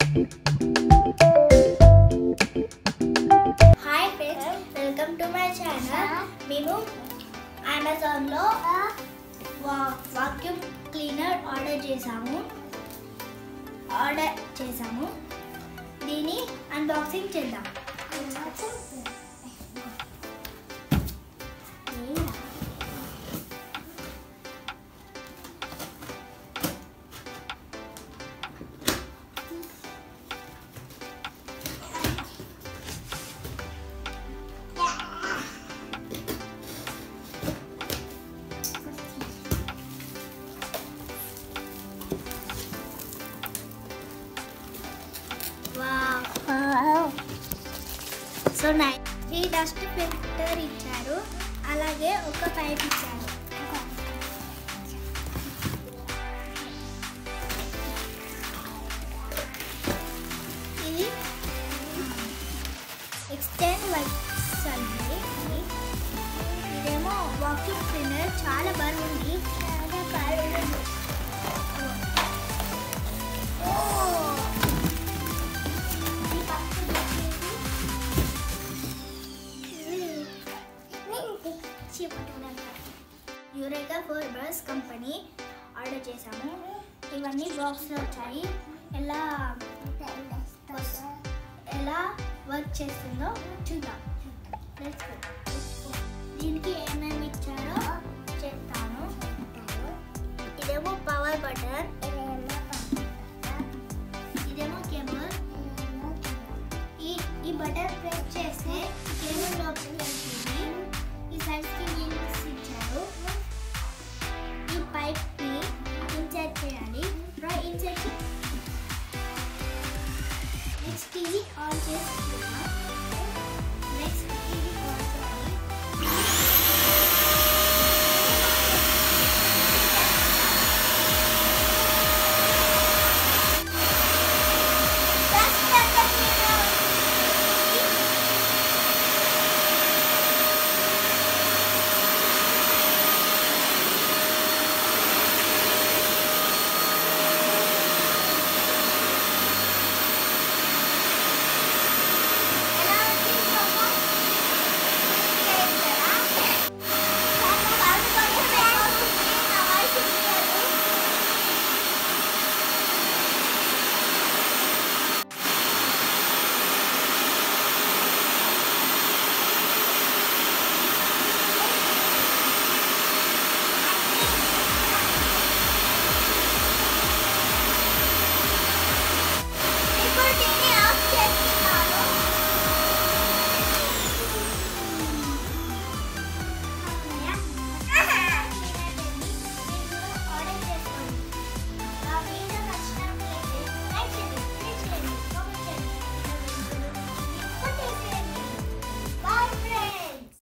Hi friends, welcome to my channel. మేము Amazon లో vacuum cleaner order చేసాము. దీని అన్బాక్సింగ్ చేద్దాం. సో 3 డస్ట్ ఫిల్టర్ ఇచ్చారు, అలాగే ఒక పైప్ ఇచ్చారు. ఇది ఎక్స్టెండ్ వర్క్స్ అండి. ఇదేమో వాక్యూమ్ క్లీనర్, చాలా బరువు ఉంది. యూరేకా 4 బ్రష్ కంపెనీ ఆర్డర్ చేసాము. ఇవన్నీ బాక్స్లో వచ్చాయి. ఎలా వర్క్ చేస్తుందో చూద్దాం. దీనికి ఏమేమి ఇచ్చారో చెప్తాను. ఇదేమో పవర్ బటన్, ఇదేమో కేబుల్. ఈ బటన్ ప్రెస్ చేస్తే కేబుల్ లోపలికి వెళ్తుంది. ఈ సైడ్కి వీల్స్ ఇచ్చారు. ఈ పైప్ ని ఇన్సర్ట్ చేయాలి. నెక్స్ట్ టీవీ ఆన్ చేసి